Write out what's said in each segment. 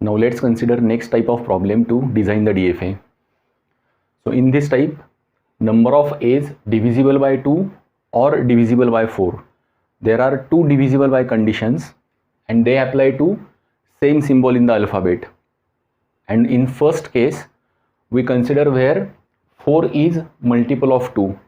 Now let's consider next type of problem to design the DFA. So in this type, number of A's divisible by 2 or divisible by 4. There are two divisible by conditions and they apply to same symbol in the alphabet. And in first case, we consider where 4 is multiple of 2.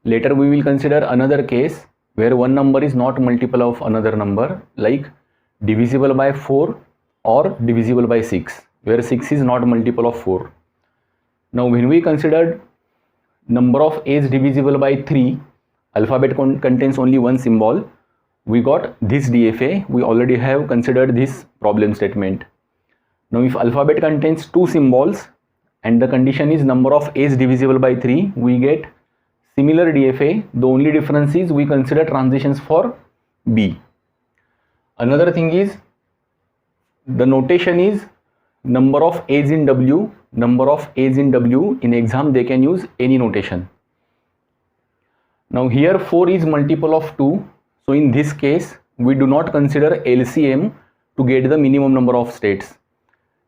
Later we will consider another case where one number is not multiple of another number, like divisible by 4 or divisible by 6, where 6 is not multiple of 4. Now when we considered number of A's divisible by 3, alphabet contains only one symbol, we got this DFA. We already have considered this problem statement. Now if alphabet contains two symbols and the condition is number of A's divisible by 3, we get similar DFA. The only difference is we consider transitions for B. Another thing is the notation is number of A's in W. Number of A's in W, in exam they can use any notation. Now here 4 is multiple of 2. So in this case we do not consider LCM to get the minimum number of states.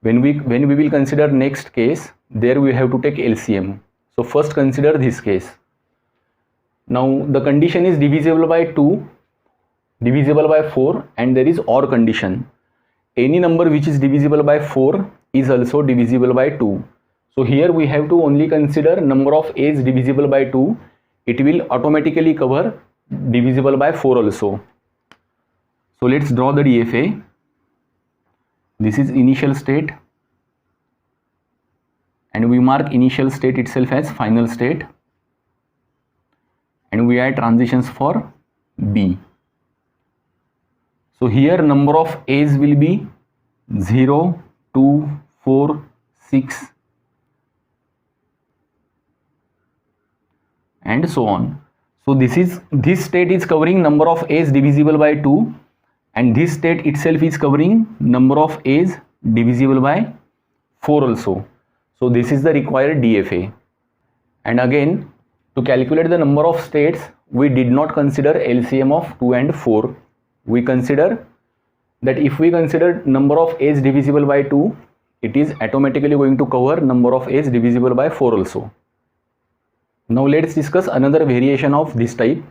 When we will consider next case, there we have to take LCM. So first consider this case. Now the condition is divisible by 2, divisible by 4, and there is OR condition. Any number which is divisible by 4 is also divisible by 2. So here we have to only consider number of A's divisible by 2. It will automatically cover divisible by 4 also. So let's draw the DFA. This is initial state and we mark initial state itself as final state, and we add transitions for B. So here number of A's will be 0, 2, 4, 6 and so on. So this state is covering number of A's divisible by 2, and this state itself is covering number of A's divisible by 4 also. So this is the required DFA. And again, to calculate the number of states, we did not consider LCM of 2 and 4. We consider that if we consider number of A's divisible by 2, it is automatically going to cover number of A's divisible by 4 also. Now let's discuss another variation of this type,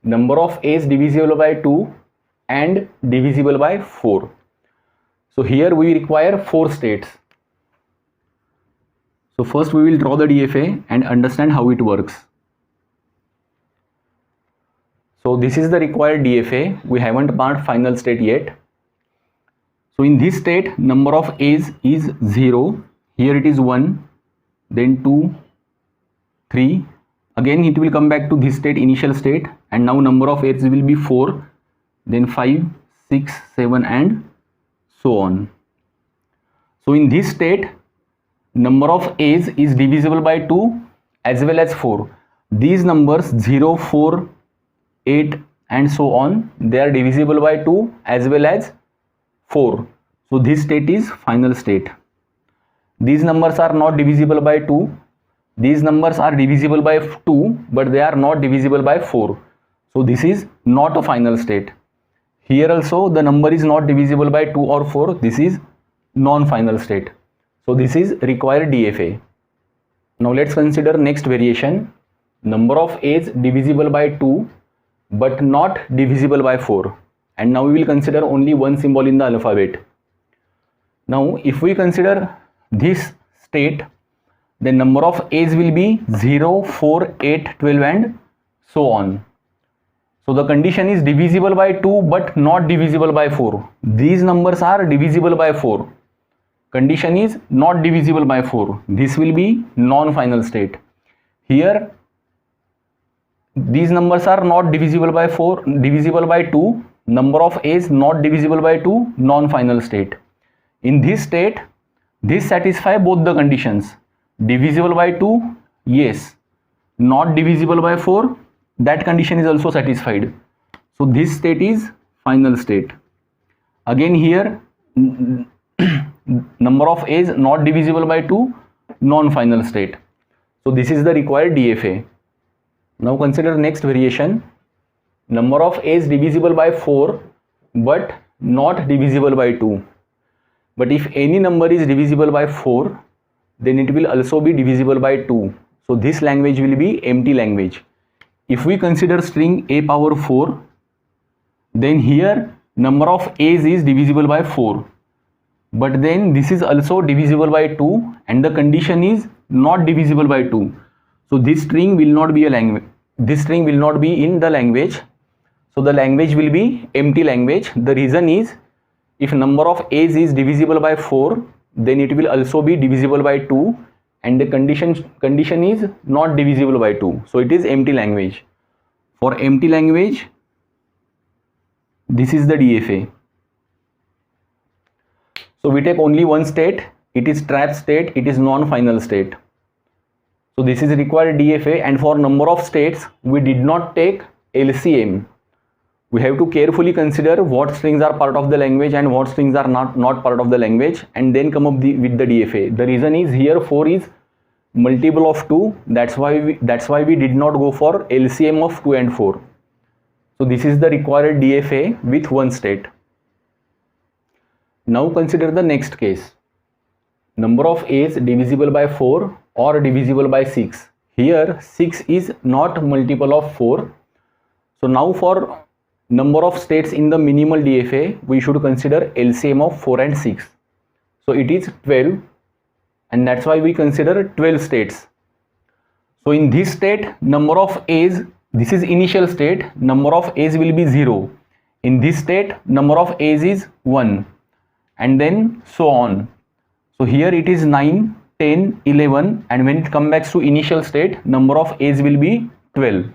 number of A's divisible by 2 and divisible by 4. So here we require 4 states. So first we will draw the DFA and understand how it works. So this is the required DFA. We haven't marked final state yet. So in this state, number of A's is 0. Here it is 1, then 2, 3. Again it will come back to this state, initial state, and now number of A's will be 4, then 5, 6, 7 and so on. So in this state, number of A's is divisible by 2 as well as 4. These numbers 0, 4, 8 and so on, they are divisible by 2 as well as 4. So this state is final state. These numbers are not divisible by 2. These numbers are divisible by 2 but they are not divisible by 4. So this is not a final state. Here also the number is not divisible by 2 or 4. This is non-final state. So this is required DFA. Now let's consider next variation, number of A's divisible by 2 but not divisible by 4. And now we will consider only one symbol in the alphabet. Now if we consider this state, the number of A's will be 0, 4, 8, 12 and so on. So the condition is divisible by 2 but not divisible by 4. These numbers are divisible by 4. Condition is not divisible by 4. This will be non-final state. Here these numbers are not divisible by 4, divisible by 2. Number of A's not divisible by 2, non-final state. In this state, this satisfies both the conditions. Divisible by 2, yes. Not divisible by 4, that condition is also satisfied. So this state is final state. Again here number of A's not divisible by 2, non-final state. So this is the required DFA. Now consider next variation, number of A's divisible by 4 but not divisible by 2. but if any number is divisible by 4, then it will also be divisible by 2. So this language will be empty language. If we consider string a power 4, then here number of a's is divisible by 4, but then this is also divisible by 2 and the condition is not divisible by 2. So this string will not be a language, this string will not be in the language, so the language will be empty language. The reason is, if number of a's is divisible by 4, then it will also be divisible by 2 and the condition is not divisible by 2, so it is empty language. For empty language, this is the DFA. So we take only one state, it is trap state, it is non-final state. So this is required DFA, and for number of states we did not take LCM. We have to carefully consider what strings are part of the language and what strings are not part of the language, and then come up with the DFA. The reason is here 4 is multiple of 2, that's why we did not go for LCM of 2 and 4. So this is the required DFA with one state. Now consider the next case. Number of a's divisible by 4 or divisible by 6. Here 6 is not multiple of 4. So now for number of states in the minimal DFA, we should consider LCM of 4 and 6. So it is 12, and that's why we consider 12 states. So in this state, number of a's, this is initial state, number of a's will be 0. In this state, number of a's is 1, and then so on. So here it is 9, 10, 11, and when it comes back to initial state, number of a's will be 12.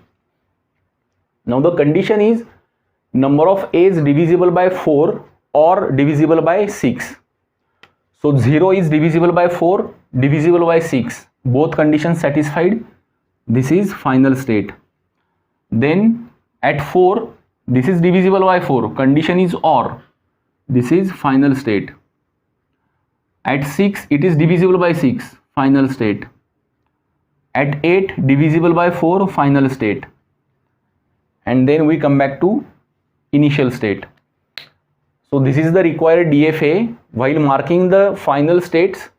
Now the condition is number of a's divisible by 4 or divisible by 6. So 0 is divisible by 4, divisible by 6. Both conditions satisfied. This is final state. Then at 4, this is divisible by 4. Condition is OR. This is final state. At 6, it is divisible by 6. Final state. At 8, divisible by 4. Final state. And then we come back to initial state. So this is the required DFA. While marking the final states,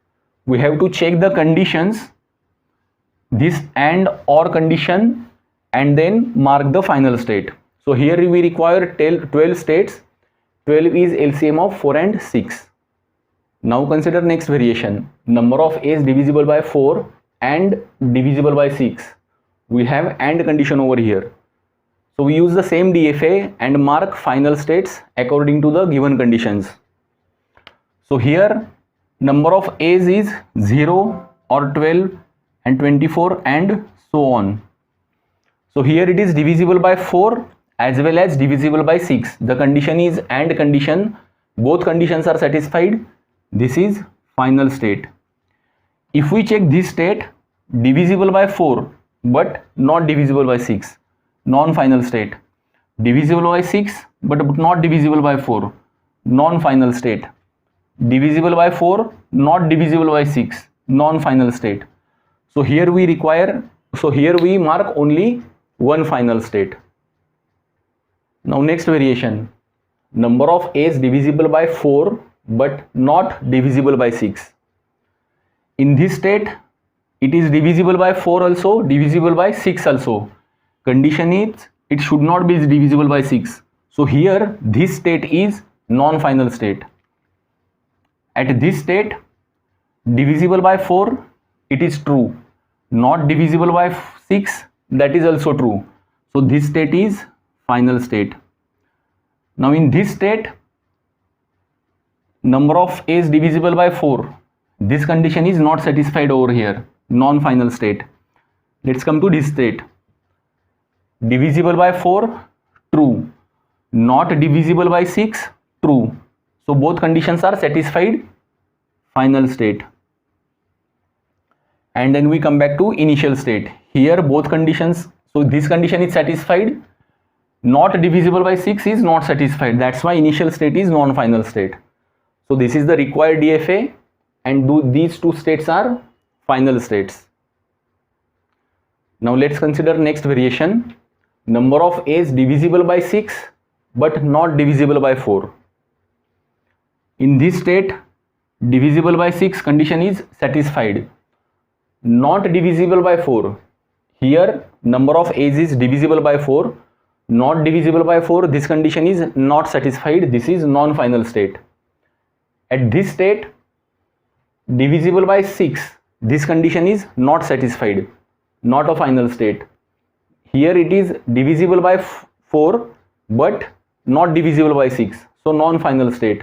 we have to check the conditions, this and or condition, and then mark the final state. So here we require 12 states. 12 is LCM of 4 and 6. Now consider next variation. Number of a's divisible by 4 and divisible by 6. We have AND condition over here. So we use the same DFA and mark final states according to the given conditions. So here number of a's is 0 or 12 and 24 and so on. So here it is divisible by 4 as well as divisible by 6. The condition is AND condition. Both conditions are satisfied. This is final state. If we check this state, divisible by 4 but not divisible by 6, non-final state. Divisible by 6 but not divisible by 4, non-final state. Divisible by 4, not divisible by 6, non-final state. So here we mark only one final state. Now next variation. Number of a's divisible by 4 but not divisible by 6. In this state, it is divisible by 4 also, divisible by 6 also. Condition is it should not be divisible by 6. So here this state is non-final state. At this state, divisible by 4, it is true. Not divisible by 6, that is also true. So this state is final state. Now in this state, number of a's divisible by 4. This condition is not satisfied over here, non-final state. Let's come to this state. Divisible by 4, true. Not divisible by 6, true. So both conditions are satisfied, final state. And then we come back to initial state. Here both conditions, so this condition is satisfied. Not divisible by 6 is not satisfied. That's why initial state is non-final state. So this is the required DFA, and these two states are final states. Now let's consider next variation. Number of a's divisible by 6 but not divisible by 4. In this state, divisible by 6, condition is satisfied. Not divisible by 4. Here number of a's is divisible by 4, not divisible by 4, this condition is not satisfied, this is non-final state. At this state, divisible by 6, this condition is not satisfied, not a final state. Here it is divisible by 4 but not divisible by 6, so non-final state.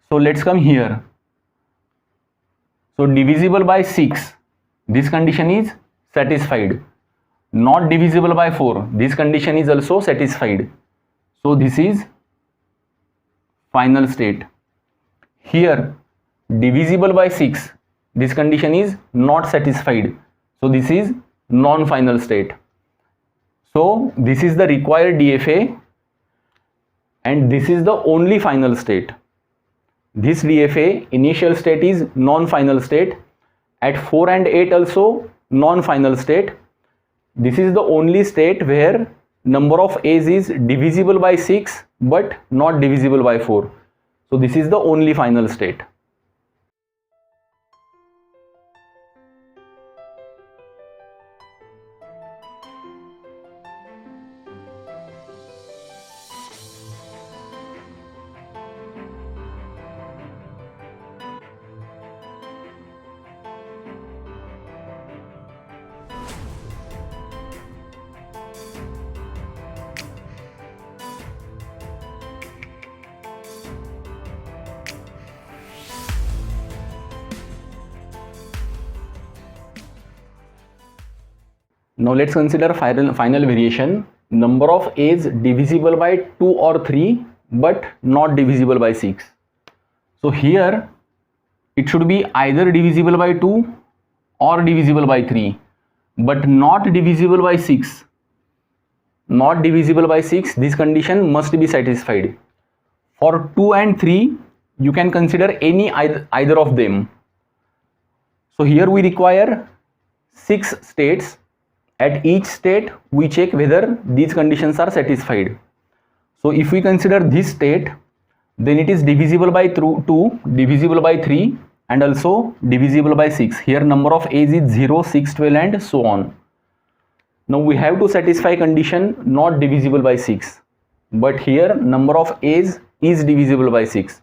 So let's come here. So divisible by 6, this condition is satisfied. Not divisible by 4, this condition is also satisfied. So this is final state. Here divisible by 6, this condition is not satisfied. So this is non-final state. So this is the required DFA and this is the only final state. This DFA initial state is non-final state. At 4 and 8 also non-final state. This is the only state where number of a's is divisible by 6 but not divisible by 4. So this is the only final state. Now let's consider final variation. Number of a's divisible by 2 or 3 but not divisible by 6. So here it should be either divisible by 2 or divisible by 3 but not divisible by 6. Not divisible by 6, this condition must be satisfied. For 2 and 3 you can consider any either of them. So here we require 6 states. At each state we check whether these conditions are satisfied. So if we consider this state, then it is divisible by 2, divisible by 3 and also divisible by 6. Here number of a's is 0, 6, 12 and so on. Now we have to satisfy condition not divisible by 6, but here number of a's is divisible by 6.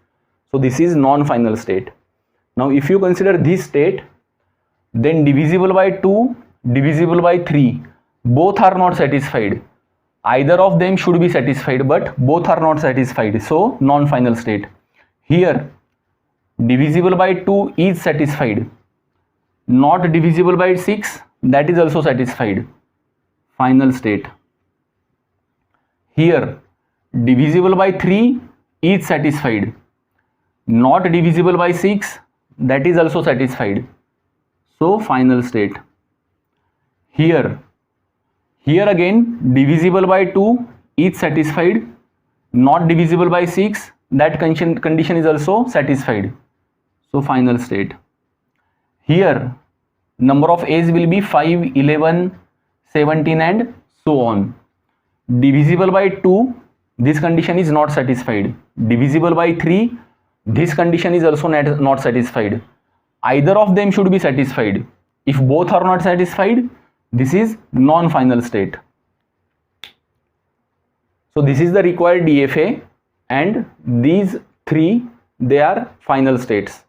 So this is non-final state. Now if you consider this state, then divisible by 2, divisible by 3, both are not satisfied. Either of them should be satisfied but both are not satisfied, so non-final state. Here divisible by 2 is satisfied, not divisible by 6, that is also satisfied, final state. Here divisible by 3 is satisfied, not divisible by 6, that is also satisfied, so final state. Here again divisible by 2 is satisfied, not divisible by 6, that condition is also satisfied, so final state. Here number of a's will be 5, 11, 17 and so on. Divisible by 2, this condition is not satisfied. Divisible by 3, this condition is also not satisfied. Either of them should be satisfied. If both are not satisfied, this is non-final state. So this is the required DFA and these three, they are final states.